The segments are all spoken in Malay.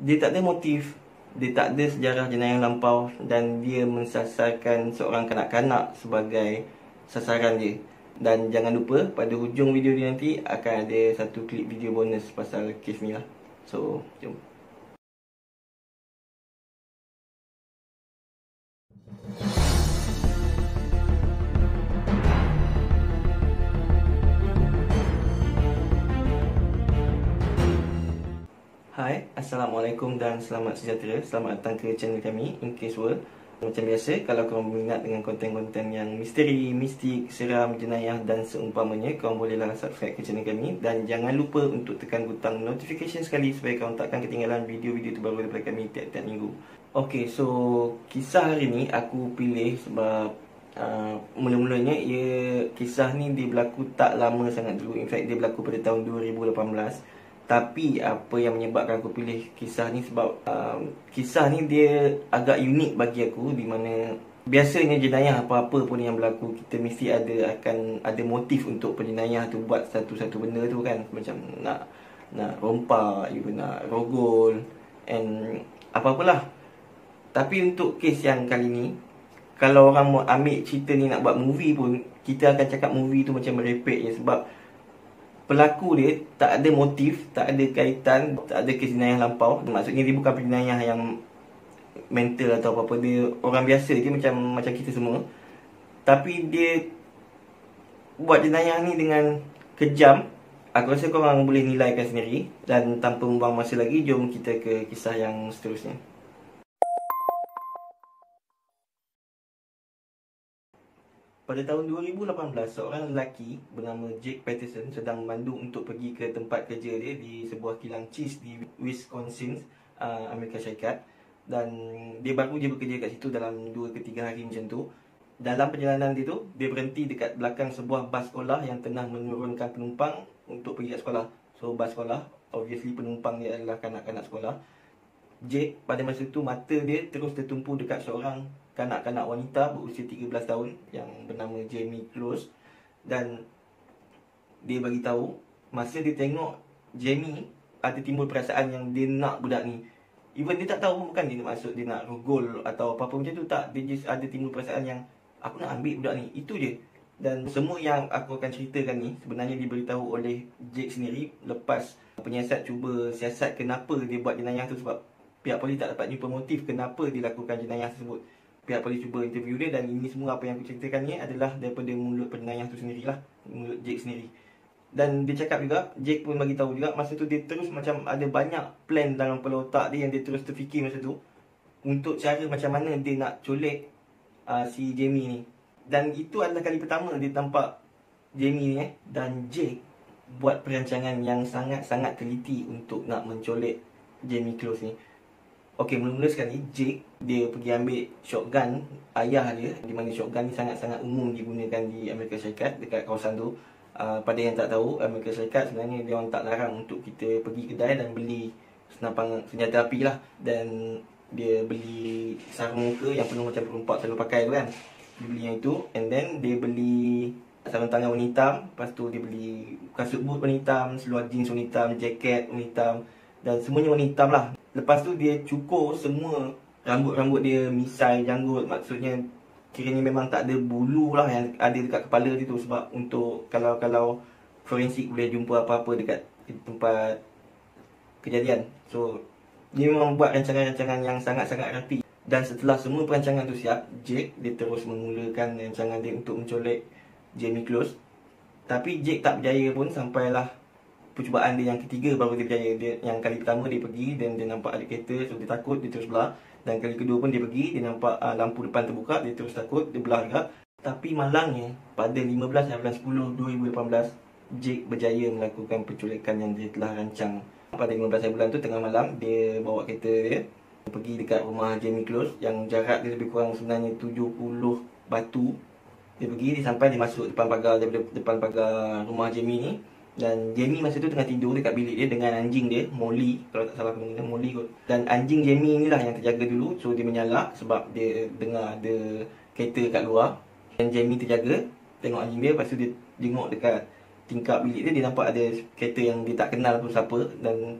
Dia tak ada motif, dia tak ada sejarah jenayah lampau, dan dia mensasarkan seorang kanak-kanak sebagai sasaran dia. Dan jangan lupa pada hujung video ni nanti akan ada satu klip video bonus pasal kes ni lah. So, jom. Hai, Assalamualaikum dan selamat sejahtera. Selamat datang ke channel kami, In Case World. Macam biasa, kalau korang berminat dengan konten-konten yang misteri, mistik, seram, jenayah dan seumpamanya, korang bolehlah subscribe ke channel kami. Dan jangan lupa untuk tekan butang notification sekali supaya korang takkan ketinggalan video-video terbaru daripada kami tiap-tiap minggu. Okay, so kisah hari ni aku pilih sebab mula-mulanya kisah ni dia berlaku tak lama sangat dulu. In fact, dia berlaku pada tahun 2018. Tapi apa yang menyebabkan aku pilih kisah ni sebab kisah ni dia agak unik bagi aku, di mana biasanya jenayah apa-apa pun yang berlaku, kita mesti akan ada motif untuk penjenayah tu buat satu-satu benda tu kan. Macam nak rompak, you nak rogol and apa-apalah. Tapi untuk kes yang kali ni, kalau orang mau ambil cerita ni nak buat movie pun, kita akan cakap movie tu macam merepek je. Sebab pelaku dia tak ada motif, tak ada kaitan, tak ada kes jenayah lampau. Maksudnya dia bukan penjenayah yang mental atau apa-apa. Dia orang biasa je macam kita semua. Tapi dia buat jenayah ni dengan kejam. Aku rasa korang boleh nilaikan sendiri. Dan tanpa membuang masa lagi, jom kita ke kisah yang seterusnya. Pada tahun 2018, seorang lelaki bernama Jake Patterson sedang memandu untuk pergi ke tempat kerja dia di sebuah kilang cheese di Wisconsin, Amerika Syarikat. Dan dia baru je bekerja kat situ dalam 2 ke 3 hari macam tu. Dalam perjalanan dia tu, dia berhenti dekat belakang sebuah bas sekolah yang tengah menurunkan penumpang untuk pergi ke sekolah. So, bas sekolah, obviously penumpang dia adalah kanak-kanak sekolah. Jake pada masa itu mata dia terus tertumpu dekat seorang kanak-kanak wanita berusia 13 tahun yang bernama Jamie Close. Dan dia bagi tahu masa dia tengok Jamie, ada timbul perasaan yang dia nak budak ni. Even dia tak tahu, bukan dia maksud dia nak rogol atau apa-apa macam tu, tak. Dia just ada timbul perasaan yang aku nak ambil budak ni, itu je. Dan semua yang aku akan ceritakan ni sebenarnya diberitahu oleh Jake sendiri lepas penyiasat cuba siasat kenapa dia buat jenayah tu. Sebab pihak polis tak dapat jumpa motif kenapa dia lakukan jenayah tersebut. Pihak polis cuba interview dia, dan ini semua apa yang aku ceritakan ni adalah daripada mulut penjenayah tu sendirilah, mulut Jake sendiri. Dan dia cakap juga, Jake pun bagi tahu juga, masa tu dia terus macam ada banyak plan dalam kepala otak dia yang dia terus terfikir masa tu untuk cara macam mana dia nak colek si Jamie ni. Dan itu adalah kali pertama dia nampak Jamie ni Dan Jake buat perancangan yang sangat-sangat teliti untuk nak mencolek Jamie Close ni. Okey, mula-mula sekali Jake dia pergi ambil shotgun ayah dia, di mana shotgun ni sangat-sangat umum digunakan di Amerika Syarikat dekat kawasan tu. Pada yang tak tahu, Amerika Syarikat sebenarnya dia orang tak larang untuk kita pergi kedai dan beli senapang senjata api lah. Dan dia beli sarung muka yang penuh macam perompak selalu pakai tu kan. Dia beli yang itu, and then dia beli sarung tangan warna hitam. Lepas tu dia beli kasut boot warna hitam, seluar jeans warna hitam, jaket warna hitam, dan semuanya warna hitam lah. Lepas tu dia cukur semua rambut-rambut dia, misai, janggut. Maksudnya kiranya memang tak ada bulu lah yang ada dekat kepala dia tu. Sebab untuk kalau forensik boleh jumpa apa-apa dekat tempat kejadian. So dia memang buat rancangan-rancangan yang sangat-sangat rapi. Dan setelah semua perancangan tu siap, Jake dia terus memulakan rancangan dia untuk mencolek Jamie Close. Tapi Jake tak berjaya pun, sampailah percubaan dia yang ketiga baru dia berjaya. Yang kali pertama dia pergi dan dia nampak ada kereta, so dia takut, dia terus belah. Dan kali kedua pun dia pergi, dia nampak lampu depan terbuka, dia terus takut, dia belah juga. Tapi malangnya pada 15 bulan 10 2018, Jake berjaya melakukan penculikan yang dia telah rancang. Pada 15 bulan tu tengah malam, dia bawa kereta dia pergi dekat rumah Jamie Close yang jarak dia lebih kurang sebenarnya 70 batu. Dia pergi, dia sampai, dia masuk depan pagar rumah Jamie ni. Dan Jamie masa tu tengah tidur dekat bilik dia dengan anjing dia, Molly, kalau tak salah nama Molly kot. Dan anjing Jamie ni lah yang terjaga dulu. So dia menyalak sebab dia dengar ada kereta kat luar. Dan Jamie terjaga, tengok anjing dia. Lepas tu dia tengok dekat tingkap bilik dia, dia nampak ada kereta yang dia tak kenal pun siapa. Dan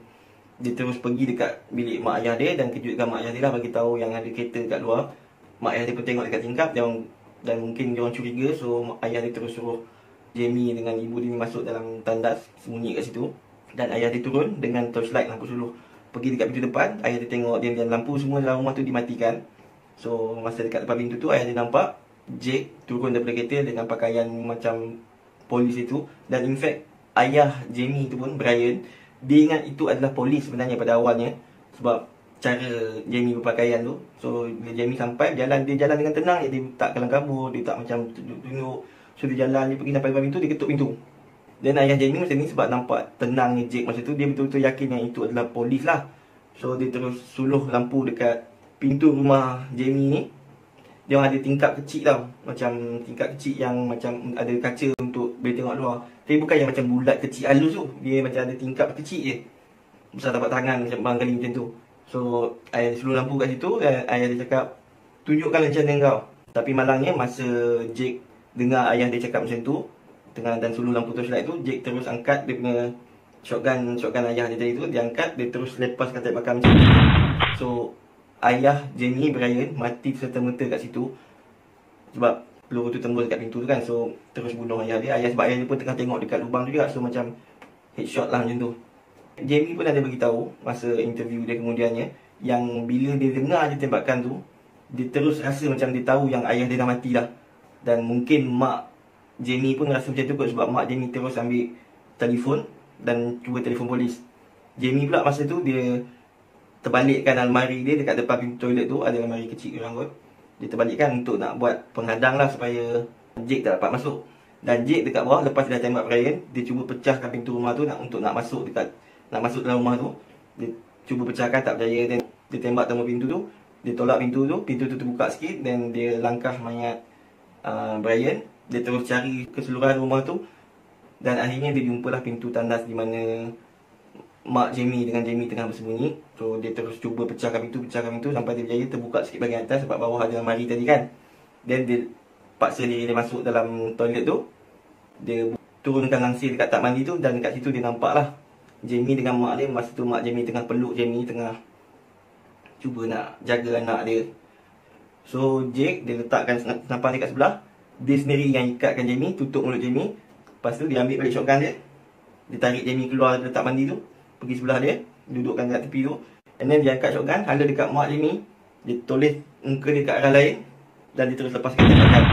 Dia terus pergi dekat bilik mak ayah dia dan kejutkan mak ayah dia lah, bagi tahu yang ada kereta dekat luar. Mak ayah dia pun tengok dekat tingkap dan mungkin dia orang curiga, so mak ayah dia terus suruh Jamie dengan ibu dia ni masuk dalam tandas, sembunyi kat situ. Dan ayah dia turun dengan torchlight, lampu suluh, pergi dekat pintu depan. Ayah dia tengok dia lampu semua dalam rumah tu dimatikan. So masa dekat depan pintu tu, ayah dia nampak Jake turun daripada kereta dengan pakaian macam polis itu. Dan in fact, ayah Jamie tu pun, Brian, dia ingat itu adalah polis sebenarnya pada awalnya, sebab cara Jamie berpakaian tu. So bila Jamie sampai, dia jalan dengan tenang, dia tak kelang kabur, dia tak macam tunjuk-tunjuk. So dia jalan, dia pergi sampai depan pintu, dia ketuk pintu. Dan ayah Jamie masa ni, sebab nampak tenangnya Jake masa tu, dia betul-betul yakin yang itu adalah polis lah. So dia terus suluh lampu dekat pintu rumah Jamie ni. Dia orang ada tingkap kecil tau, macam tingkap kecil yang macam ada kaca untuk boleh tengok luar. Tapi bukan yang macam bulat kecil halus tu, dia macam ada tingkap kecil je, besar tapak tangan macam barangkali macam tu. So ayah suluh lampu kat situ dan ayah dia cakap, tunjukkan rencana kau. Tapi malangnya masa Jake dengar ayah dia cakap macam tu, dan suluh lampu torchlight tu, Jake terus angkat dia punya shotgun ayah dia tadi tu. Dia angkat, dia terus lepas katil bakar macam tu. So ayah Jamie, Brian, mati serta-merta kat situ sebab peluru tu tembus dekat pintu tu kan. So terus bunuh ayah dia. Sebab ayah dia pun tengah tengok dekat lubang juga, so macam headshot lah macam tu. Jamie pun ada beritahu masa interview dia kemudiannya, yang bila dia dengar je tembakan tu, dia terus rasa macam dia tahu yang ayah dia dah mati dah. Dan mungkin mak Jamie pun rasa macam tu kot, sebab mak Jamie terus ambil telefon dan cuba telefon polis. Jamie pula masa tu dia terbalikkan almari dia dekat depan pintu toilet tu, ada almari kecil orang kot. Dia terbalikkan untuk nak buat penghadang lah supaya Jake tak dapat masuk. Dan Jake dekat bawah, lepas dia dah tembak Brian, dia cuba pecahkan pintu rumah tu untuk nak masuk dalam rumah tu. Dia cuba pecahkan, tak berjaya. Dan dia tembak tembok pintu tu, dia tolak pintu tu terbuka sikit, dan dia langkah mayat Brian. Dia terus cari keseluruhan rumah tu, dan akhirnya dia jumpalah pintu tandas di mana mak Jamie dengan Jamie tengah bersembunyi. So dia terus cuba pecahkan pintu sampai dia berjaya terbuka sikit bahagian atas, sebab bawah ada almari tadi kan. Dan dia paksa dia masuk dalam toilet tu. Dia turunkan langsir dekat tak mandi tu, dan dekat situ dia nampak lah Jamie dengan mak dia. Masa tu mak Jamie tengah peluk Jamie, tengah cuba nak jaga anak dia. So Jake, dia letakkan senapan dekat sebelah, dia sendiri yang ikatkan Jamie, tutup mulut Jamie. Lepas tu dia ambil balik shotgun dia, dia tarik Jamie keluar dari tak mandi tu, pergi sebelah dia, dudukkan dekat tepi tu. And then dia angkat shotgun, hala dekat mak Jamie. Dia toleh muka dia kat arah lain, dan dia terus lepaskan tembakan,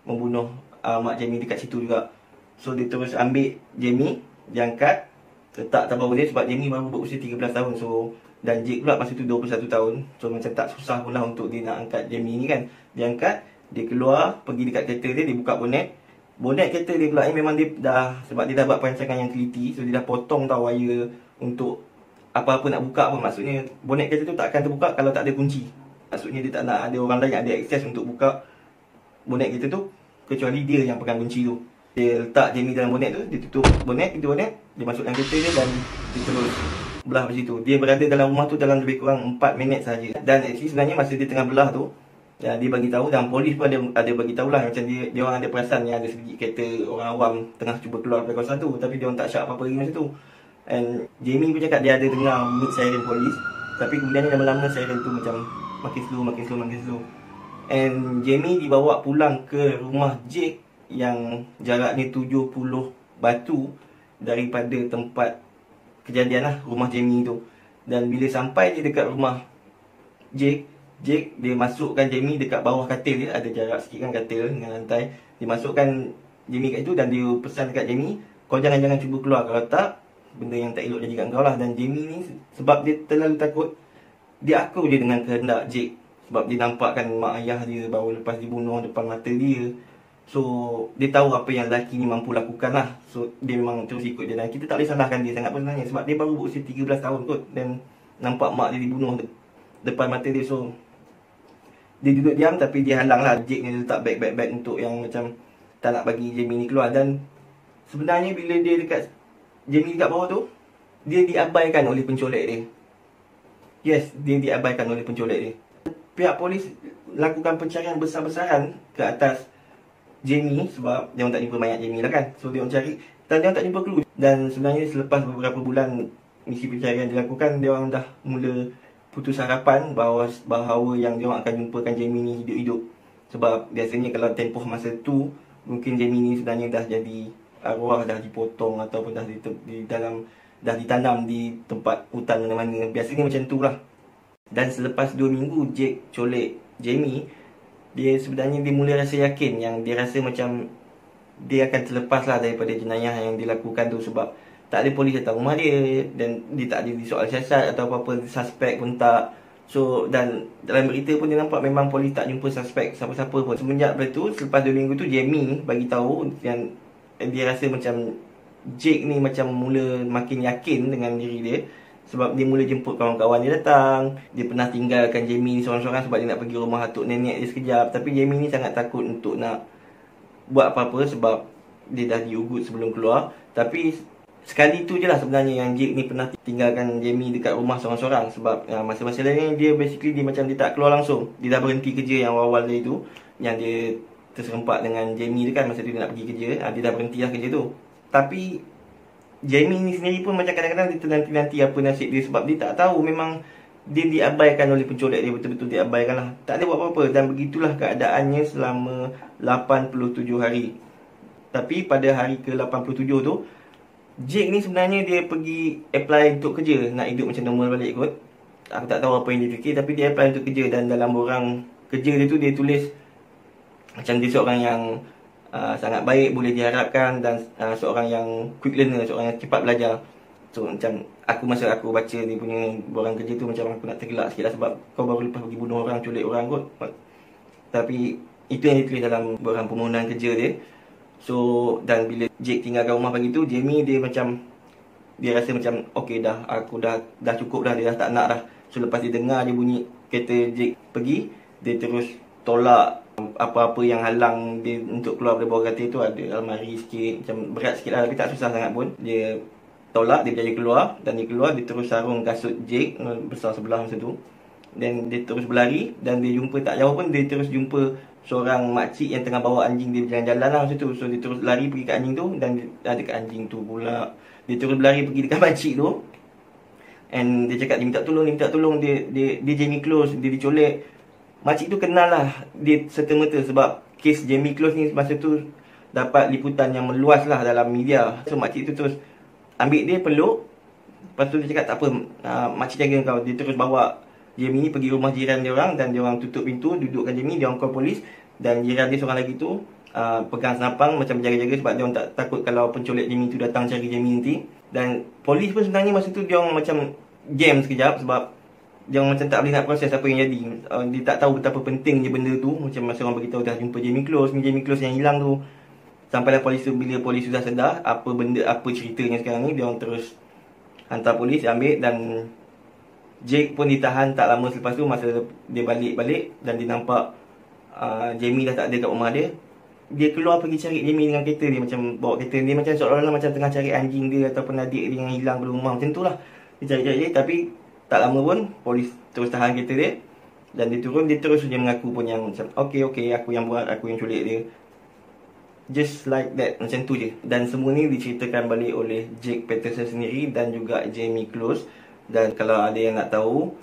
membunuh mak Jamie dekat situ juga. So dia terus ambil Jamie, dia angkat, letak atas bahu dia, sebab Jamie baru berusia 13 tahun. So dan Jake pula masa tu 21 tahun. So macam tak susah pun lah untuk dia nak angkat Jamie ni kan. Dia angkat, dia keluar, pergi dekat kereta dia, dia buka bonet kereta dia pula ni. Memang dia dah, sebab dia dah buat perancangan yang teliti, so dia dah potong tau wire untuk apa-apa nak buka pun. Maksudnya bonet kereta tu tak akan terbuka kalau tak ada kunci. Maksudnya dia tak nak ada orang lain ada akses untuk buka bonet kereta tu, kecuali dia yang pegang kunci tu. Dia letak Jamie dalam bonet tu, dia tutup pintu bonet, dia masuk dalam kereta dia, dan dia terus belah macam tu. Dia berada dalam rumah tu dalam lebih kurang 4 minit saja. Dan actually sebenarnya masa dia tengah belah tu, dia bagi tahu, dan polis pun ada bagi tahulah, macam dia orang ada perasan yang ada sedikit kereta orang awam tengah cuba keluar dari kawasan tu, tapi dia orang tak syak apa-apa lagi masa tu. And Jamie pun cakap dia ada dengar bunyi siren polis, tapi kemudian lama-lama siren tu macam makin slow. And Jamie dibawa pulang ke rumah Jake yang jaraknya 70 batu daripada tempat kejadian lah, rumah Jamie tu. Dan bila sampai dia dekat rumah Jake, dia masukkan Jamie dekat bawah katil dia. Ada jarak sikit kan katil dengan lantai. Dia masukkan Jamie kat situ, dan dia pesan dekat Jamie, kau jangan cuba keluar, kalau tak benda yang tak elok jadi kat kau lah. Dan Jamie ni, sebab dia terlalu takut, dia akur je dengan kehendak Jake. Sebab dia nampakkan mak ayah dia baru lepas dibunuh depan mata dia. So dia tahu apa yang lelaki ni mampu lakukan lah. So dia memang terus ikut dia, dan kita tak boleh salahkan dia sangat pun sebenarnya, sebab dia baru berusia 13 tahun kot, dan nampak mak dia dibunuh depan mata dia. So dia duduk diam, tapi dia halang lah Jake ni, letak bag untuk yang macam tak nak bagi Jamie ni keluar. Dan sebenarnya bila dia Jamie dekat bawah tu, dia diabaikan oleh pencolek dia. Yes, dia diabaikan oleh pencolek dia. Pihak polis lakukan pencarian besar-besaran ke atas Jamie, sebab dia orang tak jumpa mayat Jamie lah kan. So dia orang cari, dan dia orang tak jumpa clue. Dan sebenarnya selepas beberapa bulan misi pencarian dilakukan, dia orang dah mula putus harapan bahawa yang dia orang akan jumpakan Jamie ni hidup-hidup. Sebab biasanya kalau tempoh masa tu, mungkin Jamie ni sebenarnya dah jadi arwah, dah dipotong ataupun dah dah ditanam di tempat hutan mana-mana. Biasanya macam tu lah. Dan selepas 2 minggu Jake colek Jamie, dia sebenarnya dia mula rasa yakin, yang dia rasa macam dia akan terlepas lah daripada jenayah yang dilakukan tu. Sebab tak ada polis datang rumah dia, dan dia tak ada soal siasat atau apa-apa, suspek pun tak. So, dan dalam berita pun dia nampak memang polis tak jumpa suspek siapa-siapa pun. Semenjak daripada tu, selepas 2 minggu tu, Jamie bagi tahu yang dia rasa macam Jake ni macam mula makin yakin dengan diri dia. Sebab dia mula jemput kawan-kawan dia datang. Dia pernah tinggalkan Jamie ni seorang-seorang sebab dia nak pergi rumah atuk nenek dia sekejap. Tapi Jamie ni sangat takut untuk nak buat apa-apa sebab dia dah diugut sebelum keluar. Tapi sekali tu je lah sebenarnya yang Jake ni pernah tinggalkan Jamie dekat rumah seorang-seorang. Sebab masa-masa lain dia basically dia macam dia tak keluar langsung. Dia dah berhenti kerja yang awal-awal dia tu, yang dia terserempak dengan Jamie tu kan, masa tu dia nak pergi kerja. Dia dah berhenti lah kerja tu. Tapi Jamie ni sendiri pun macam kadang-kadang dia ternanti-nanti apa nasib dia. Sebab dia tak tahu, memang dia diabaikan oleh pencolek dia, betul-betul diabaikan lah. Tak ada buat apa-apa. Dan begitulah keadaannya selama 87 hari. Tapi pada hari ke-87 tu, Jake ni sebenarnya dia pergi apply untuk kerja, nak hidup macam normal balik kot. Aku tak tahu apa yang dia fikir, tapi dia apply untuk kerja. Dan dalam borang kerja dia tu, dia tulis macam dia seorang yang sangat baik, boleh diharapkan, dan seorang yang quick learner, seorang yang cepat belajar. So macam masa aku baca dia punya borang kerja tu, macam aku nak tergelak sikit lah. Sebab kau baru lepas pergi bunuh orang, culik orang kot. Tapi itu yang ditulis dalam borang permohonan kerja dia. So, dan bila Jake tinggalkan rumah pagi tu, Jamie dia macam, dia rasa macam okey dah, aku dah cukup dah, dia dah tak nak dah. So lepas dia dengar dia bunyi kereta Jake pergi, dia terus tolak apa-apa yang halang dia untuk keluar dari bawah kereta tu. Ada almari sikit, macam berat sikit lah, tapi tak susah sangat pun. Dia tolak, dia berjaya keluar. Dan dia keluar, dia terus sarung kasut Jake besar sebelah masa tu. Dan dia terus berlari. Dan dia jumpa, tak jauh pun, dia terus jumpa seorang makcik yang tengah bawa anjing dia berjalan-jalan lah masa tu. So dia terus lari pergi kat anjing tu. Dan dia dekat anjing tu pula, dia terus berlari pergi dekat makcik tu. And dia cakap dia minta tolong, dia Jamie Close, dia dicolek. Makcik tu kenal lah dia serta-merta sebab kes Jamie Close ni masa tu dapat liputan yang meluas lah dalam media. So makcik tu terus ambil dia, peluk. Lepas tu dia cakap tak apa, makcik jaga kau. Dia terus bawa Jamie ni pergi rumah jiran dia orang, dan dia orang tutup pintu, dudukkan Jamie, dia orang call polis. Dan jiran dia seorang lagi tu pegang senapang macam berjaga-jaga sebab dia orang tak takut kalau pencolek Jamie tu datang cari Jamie nanti. Dan polis pun sebenarnya masa tu dia orang macam jam sekejap sebab dia orang macam tak boleh nak proses apa yang jadi. Dia tak tahu betapa pentingnya benda tu. Macam masa orang beritahu dah jumpa Jamie Close, ni Jamie Close yang hilang tu. Sampailah polis tu, bila polis sudah sedar apa ceritanya sekarang ni, dia orang terus hantar polis ambil. Dan Jake pun ditahan tak lama selepas tu. Masa dia balik dan dia nampak Jamie dah tak ada kat rumah dia, dia keluar pergi cari Jamie dengan kereta dia. Macam bawa kereta dia, macam seolah-olah macam tengah cari anjing dia ataupun adik dia yang hilang dari rumah. Macam tu lah dia cari-cari. Tapi tak lama pun polis terus tahan kereta dia. Dan dia turun, dia terus dia mengaku pun yang macam okey, aku yang buat, aku yang culik dia. Just like that, macam tu je. Dan semua ni diceritakan balik oleh Jake Peterson sendiri dan juga Jamie Close. Dan kalau ada yang nak tahu,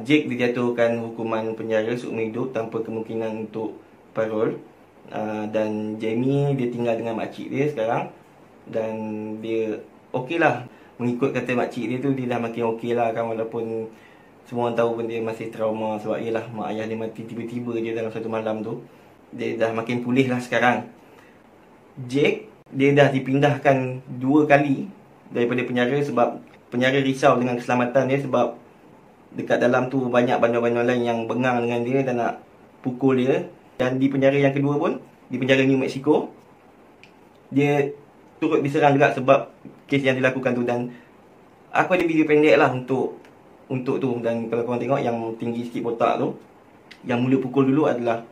Jake dijatuhkan hukuman penjara seumur hidup tanpa kemungkinan untuk parol. Dan Jamie dia tinggal dengan makcik dia sekarang. Dan dia okey lah. Mengikut kata makcik dia tu, dia dah makin okey lah kan. Walaupun semua orang tahu pun dia masih trauma sebab yelah mak ayah dia mati tiba-tiba je dalam satu malam tu. Dia dah makin pulih lah sekarang. Jake, dia dah dipindahkan 2 kali daripada penjara sebab penjara risau dengan keselamatan dia. Sebab dekat dalam tu banyak bandar-bandar lain yang bengang dengan dia dan nak pukul dia. Dan di penjara yang kedua pun, di penjara New Mexico, dia turut diserang juga sebab kes yang dilakukan tu. Dan aku ada video pendek lah untuk tu. Dan kalau korang tengok yang tinggi sikit botak tu, yang mula pukul dulu adalah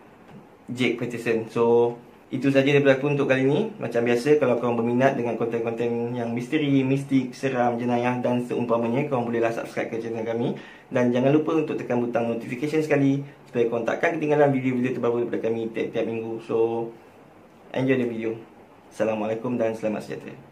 Jake Peterson. So itu saja daripada aku untuk kali ni. Macam biasa, kalau korang berminat dengan konten-konten yang misteri, mistik, seram, jenayah dan seumpamanya, korang bolehlah subscribe ke channel kami. Dan jangan lupa untuk tekan butang notification sekali supaya korang takkan ketinggalan video-video terbaru daripada kami tiap-tiap minggu. So enjoy the video. Assalamualaikum dan selamat sejahtera.